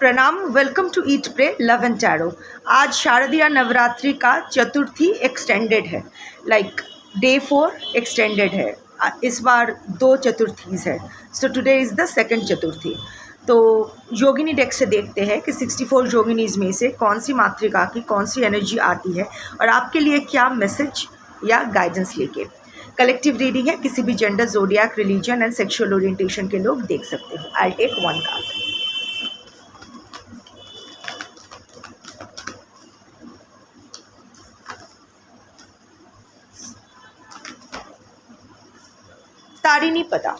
प्रणाम, welcome to eat pray love and tarot. आज शारदीय नवरात्रि का चतुर्थी एक्सटेंडेड है, लाइक डे 4 एक्सटेंडेड है। इस बार 2 चतुर्थीज है, so today is the second chaturthi. तो योगिनी डेक से देखते हैं कि 64 योगिनीज में से कौन सी मातृका की कौन सी एनर्जी आती है और आपके लिए क्या मैसेज या गाइडेंस लेके। कलेक्टिव रीडिंग है, किसी भी gender, जोडियाक, religion and sexual orientation के लोग देख सकते हो। I take 1 card. तारिणी पदा।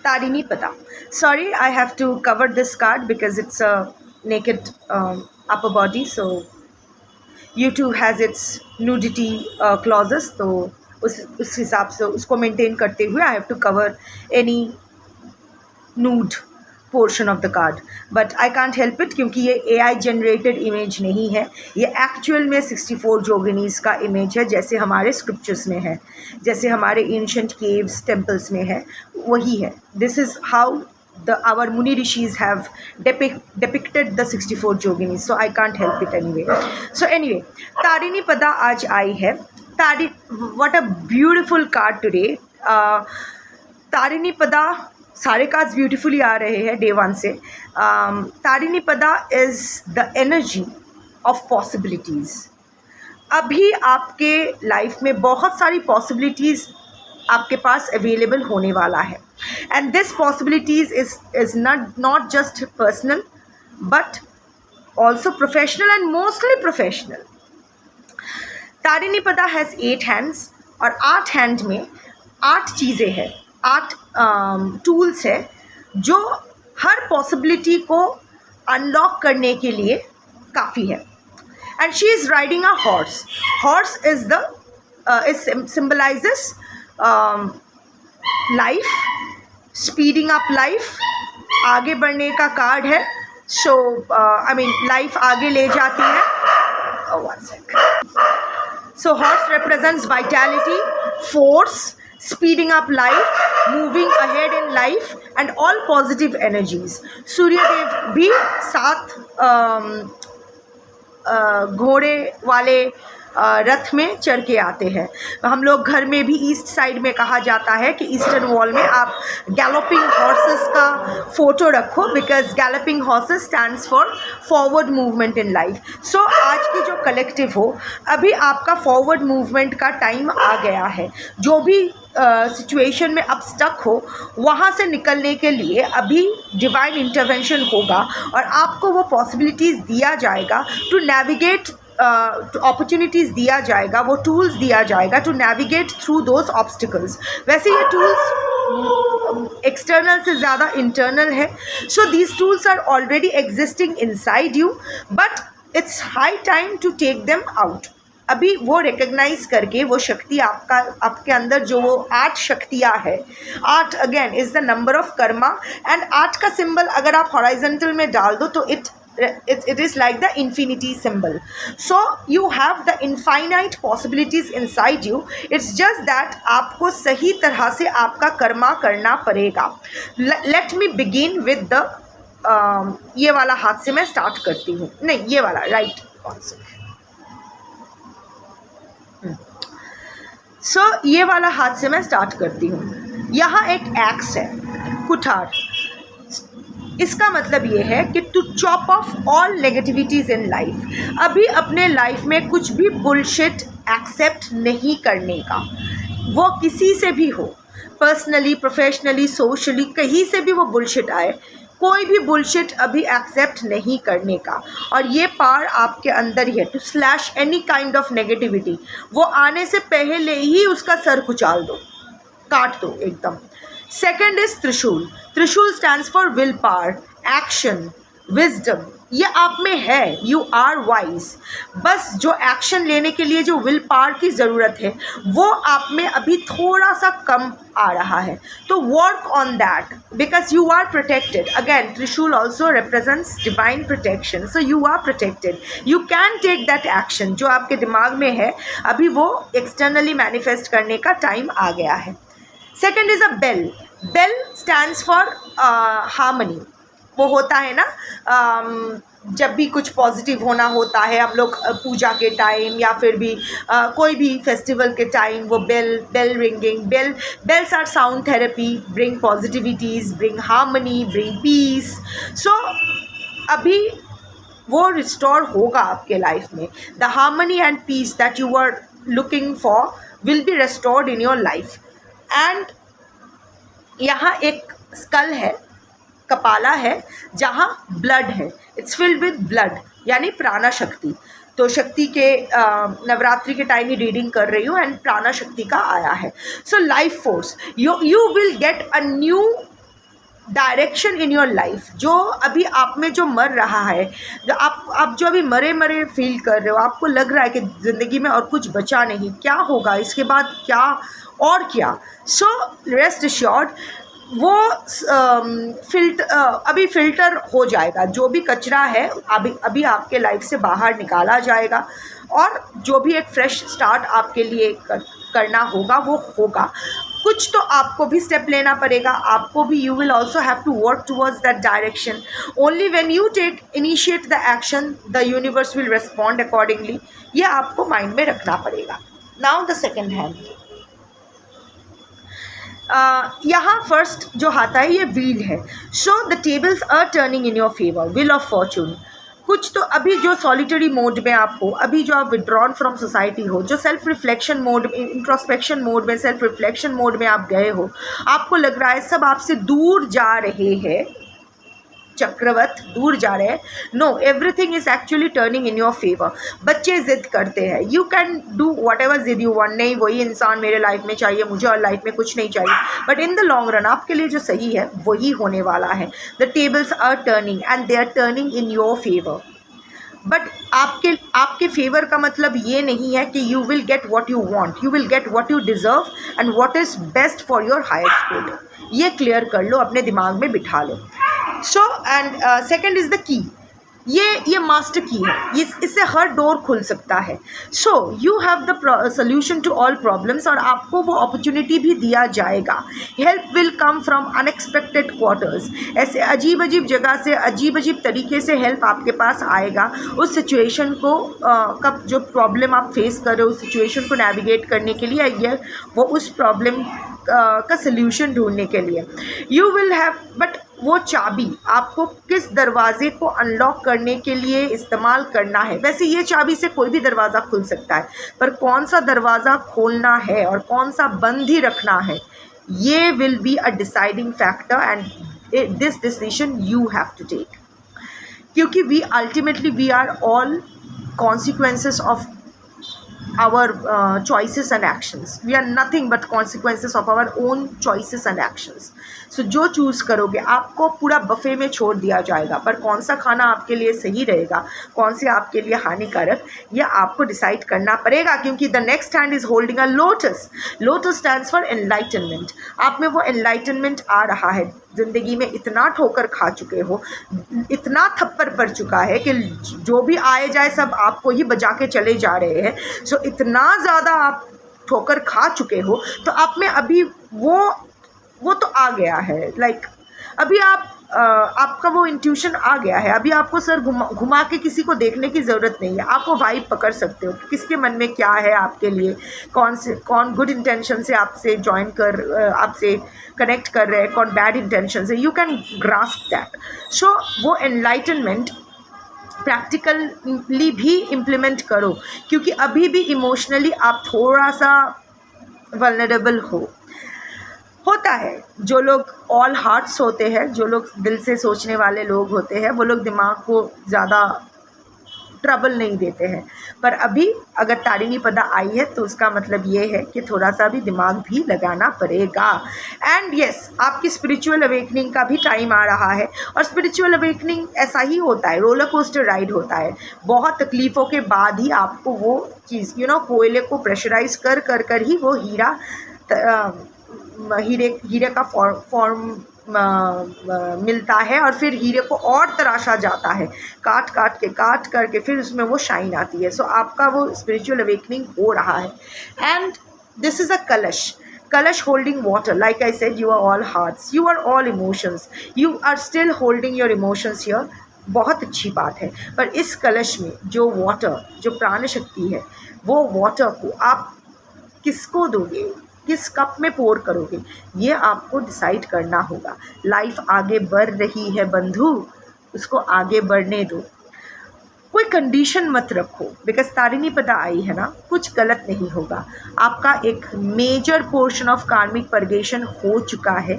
Tarini Pada. Sorry, I have to cover this card because it's a naked upper body, so YouTube has its nudity clauses. तो उस हिसाब से उसको मेंटेन करते हुए I have to cover any nude portion of the card, but I can't help it क्योंकि ये AI generated image नहीं है, ये एक्चुअल में 64 योगिनीज का इमेज है, जैसे हमारे स्क्रिप्चर्स में है, जैसे हमारे एंशंट केव्स टेम्पल्स में है, वही है। This is how our Muni Rishis have depicted the 64 yoginis, so I can't help it anyway. So anyway, Tarini Pada आज आई है। What a beautiful card today. Tarini पदा, सारे कार्ड्स ब्यूटीफुली आ रहे हैं डे 1 से। तारिणी पदा is the energy of possibilities. अभी आपके लाइफ में बहुत सारी पॉसिबिलिटीज़ आपके पास अवेलेबल होने वाला है, and this possibilities is not just personal but also professional and mostly professional. Tarini पदा हैज़ 8 हैंड्स और 8 हैंड में 8 चीज़ें हैं, 8 टूल्स है जो हर पॉसिबिलिटी को अनलॉक करने के लिए काफ़ी है। And she is riding a horse. Horse is the symbolizes life, speeding up life, आगे बढ़ने का कार्ड है। सो आई मीन लाइफ आगे ले जाती है। one second. So horse represents vitality, force, speeding up life, moving ahead in life and all positive energies. सूर्य देव भी 7 घोड़े वाले रथ में चढ़ के आते हैं। हम लोग घर में भी ईस्ट साइड में कहा जाता है कि ईस्टर्न वॉल में आप गैलोपिंग हॉर्सेस का फोटो रखो, because galloping horses stands for forward movement in life. So आज की जो कलेक्टिव हो, अभी आपका फॉरवर्ड मूवमेंट का टाइम आ गया है। जो भी सिचुएशन में अब स्टक हो, वहाँ से निकलने के लिए अभी डिवाइन इंटरवेंशन होगा और आपको वो पॉसिबिलिटीज़ दिया जाएगा टू नेविगेट, अपॉर्चुनिटीज़ दिया जाएगा, वो टूल्स दिया जाएगा to navigate through those obstacles. वैसे ये टूल्स एक्सटर्नल से ज़्यादा इंटरनल है, so these tools are already existing inside you, but it's high time to take them out. अभी वो रिकग्नाइज करके वो शक्ति आपके अंदर जो वो 8 शक्तियाँ है, 8 again is the number of Karma, and 8 का सिंबल अगर आप हॉराइजेंटल में डाल दो तो it is like the infinity symbol. So you have the infinite possibilities inside you. It's just that आपको सही तरह से आपका कर्मा करना पड़ेगा। Let me begin with the ये वाला हाथ से मैं स्टार्ट करती हूँ, नहीं ये वाला राइट कॉन्सेप्ट। सो ये वाला हाथ से मैं स्टार्ट करती हूँ। यहाँ एक एक्स है, कुठार। इसका मतलब ये है कि to chop off all negativities in life. अभी अपने लाइफ में कुछ भी बुलशिट एक्सेप्ट नहीं करने का, वो किसी से भी हो, पर्सनली, प्रोफेशनली, सोशली, कहीं से भी वो बुलशिट आए, कोई भी बुलशिट अभी एक्सेप्ट नहीं करने का। और ये पावर आपके अंदर ही है to slash any kind of negativity. वो आने से पहले ही उसका सर कुचाल दो, काट दो एकदम। सेकेंड इज त्रिशूल। त्रिशूल stands for will power, action, wisdom. ये आप में है, यू आर वाइज। बस जो एक्शन लेने के लिए जो विल पावर की ज़रूरत है वो आप में अभी थोड़ा सा कम आ रहा है, तो work on that because you are protected. Again trishul also represents divine protection, so you are protected, you can take that action. जो आपके दिमाग में है अभी वो एक्सटर्नली मैनिफेस्ट करने का टाइम आ गया है। Second is a bell. Bell stands for harmony. वो होता है ना, जब भी कुछ पॉजिटिव होना होता है हम लोग पूजा के टाइम या फिर भी कोई भी फेस्टिवल के टाइम, वो bell ringing, bells are sound therapy, bring positivities, bring harmony, bring peace. So अभी वो रिस्टोर होगा आपके लाइफ में। The harmony and peace that you are looking for will be restored in your life। And यहाँ एक school है, कपाला है, जहाँ ब्लड है, इट्स फिल्ड विद ब्लड, यानी प्राणा शक्ति। तो शक्ति के नवरात्रि के टाइम ही रीडिंग कर रही हूँ एंड प्राणा शक्ति का आया है। So life force, you will get a new direction in your life. जो अभी आप में जो मर रहा है, जो आप जो अभी मरे फील कर रहे हो, आपको लग रहा है कि ज़िंदगी में और कुछ बचा नहीं, क्या होगा इसके बाद, क्या और क्या। सो रेस्ट एश्योर्ड, वो अभी फ़िल्टर हो जाएगा। जो भी कचरा है अभी आपके लाइफ से बाहर निकाला जाएगा और जो भी एक फ्रेश स्टार्ट आपके लिए करना होगा वो होगा। कुछ तो आपको भी स्टेप लेना पड़ेगा, आपको भी, you will also have to work towards that direction. Only when you initiate the action the universe will respond accordingly. ये आपको माइंड में रखना पड़ेगा। नाउ द सेकेंड हैंड, यहाँ फर्स्ट जो आता है ये व्हील है। So the tables are turning in your favour, wheel of fortune. कुछ तो अभी जो सॉलिटरी मोड में आप हो, अभी जो आप विड्रॉन फ्रॉम सोसाइटी हो, जो self reflection mode, introspection mode में, सेल्फ रिफ्लेक्शन मोड में आप गए हो, आपको लग रहा है सब आपसे दूर जा रहे हैं, चक्रवत दूर जा रहे हैं। No, everything is actually turning in your favour. बच्चे जिद करते हैं, you can do whatever जिद यू वांट, नहीं वही इंसान मेरे लाइफ में चाहिए, मुझे और लाइफ में कुछ नहीं चाहिए, but in the long run आपके लिए जो सही है वही होने वाला है। The tables are turning and they are turning in your favour. But आपके फेवर का मतलब ये नहीं है कि you will get what you want, you will get what you deserve and what is best for your higher good. ये clear कर लो, अपने दिमाग में बिठा लो। So and second is the key, ये मास्टर की है, इससे हर डोर खुल सकता है। So you have the solution to all problems, और आपको वो अपॉर्चुनिटी भी दिया जाएगा। Help will come from unexpected quarters, ऐसे अजीब अजीब जगह से, अजीब अजीब तरीके से हेल्प आपके पास आएगा। उस सिचुएशन को कब जो प्रॉब्लम आप फेस कर रहे हो, उस सिचुएशन को नेविगेट करने के लिए, ये वो उस प्रॉब्लम का सल्यूशन ढूंढने के लिए। यू विल हैव, बट वो चाबी आपको किस दरवाजे को अनलॉक करने के लिए इस्तेमाल करना है। वैसे ये चाबी से कोई भी दरवाज़ा खुल सकता है, पर कौन सा दरवाज़ा खोलना है और कौन सा बंद ही रखना है, ये will be a deciding factor and this decision you have to take. क्योंकि we are all consequences of our choices and actions. We are nothing but consequences of our own choices and actions. So जो choose करोगे आपको पूरा buffet में छोड़ दिया जाएगा, पर कौन सा खाना आपके लिए सही रहेगा, कौन से आपके लिए हानिकारक, यह आपको डिसाइड करना पड़ेगा। क्योंकि the next hand is holding a lotus. Lotus stands for enlightenment. आप में वो एनलाइटनमेंट आ रहा है। ज़िंदगी में इतना ठोकर खा चुके हो, इतना थप्पड़ पड़ चुका है कि जो भी आए जाए सब आपको ही बजा के चले जा रहे हैं। सो इतना ज़्यादा आप ठोकर खा चुके हो, तो आप में अभी वो तो आ गया है। लाइक अभी आपका वो इंट्यूशन आ गया है। अभी आपको सर घुमा के किसी को देखने की ज़रूरत नहीं है। आप वो वाइब पकड़ सकते हो कि किसके मन में क्या है आपके लिए, कौन गुड इंटेंशन से आपसे आपसे कनेक्ट कर रहे हैं, कौन बैड इंटेंशन से। You can grasp that. So वो एनलाइटनमेंट प्रैक्टिकली भी इम्प्लीमेंट करो, क्योंकि अभी भी इमोशनली आप थोड़ा सा वल्नरेबल होता है। जो लोग ऑल हार्ट्स होते हैं, जो लोग दिल से सोचने वाले लोग होते हैं, वो लोग दिमाग को ज़्यादा ट्रबल नहीं देते हैं। पर अभी अगर तारिणी पदा आई है तो उसका मतलब ये है कि थोड़ा सा भी दिमाग भी लगाना पड़ेगा। एंड यस, आपकी स्पिरिचुअल अवेकनिंग का भी टाइम आ रहा है। और स्पिरिचुअल अवेकनिंग ऐसा ही होता है, रोलर कोस्टर राइड होता है। बहुत तकलीफ़ों के बाद ही आपको वो चीज़, कोयले को प्रेशराइज कर ही वो हीरे का फॉर्म मिलता है, और फिर हीरे को और तराशा जाता है, काट करके फिर उसमें वो शाइन आती है। सो आपका वो स्पिरिचुअल अवेकनिंग हो रहा है। एंड दिस इज़ अ कलश। Kalash holding water. Like I said, you are all hearts. You are all emotions. You are still holding your emotions here. बहुत अच्छी बात है. पर इस कलश में जो वाटर, जो प्राण शक्ति है, वो वाटर को आप किसको दोगे, किस कप में पोर करोगे, ये आपको डिसाइड करना होगा. लाइफ आगे बढ़ रही है बंधु, उसको आगे बढ़ने दो. कोई कंडीशन मत रखो, बिकॉज तारिणी पता आई है ना, कुछ गलत नहीं होगा. आपका एक major portion of karmic purgation हो चुका है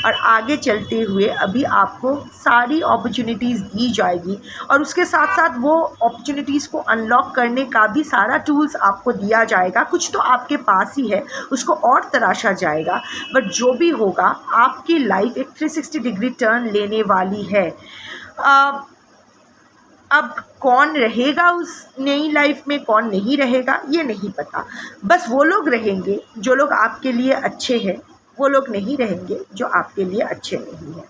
और आगे चलते हुए अभी आपको सारी अपॉर्चुनिटीज़ दी जाएगी और उसके साथ साथ वो अपॉर्चुनिटीज़ को अनलॉक करने का भी सारा टूल्स आपको दिया जाएगा. कुछ तो आपके पास ही है, उसको और तराशा जाएगा. बट जो भी होगा, आपकी लाइफ एक 360 डिग्री टर्न लेने वाली है. अब कौन रहेगा उस नई लाइफ में, कौन नहीं रहेगा, ये नहीं पता. बस वो लोग रहेंगे जो लोग आपके लिए अच्छे हैं, वो लोग नहीं रहेंगे जो आपके लिए अच्छे नहीं हैं.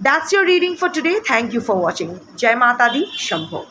That's your reading for today. Thank you for watching. जय माता दी. शंभो.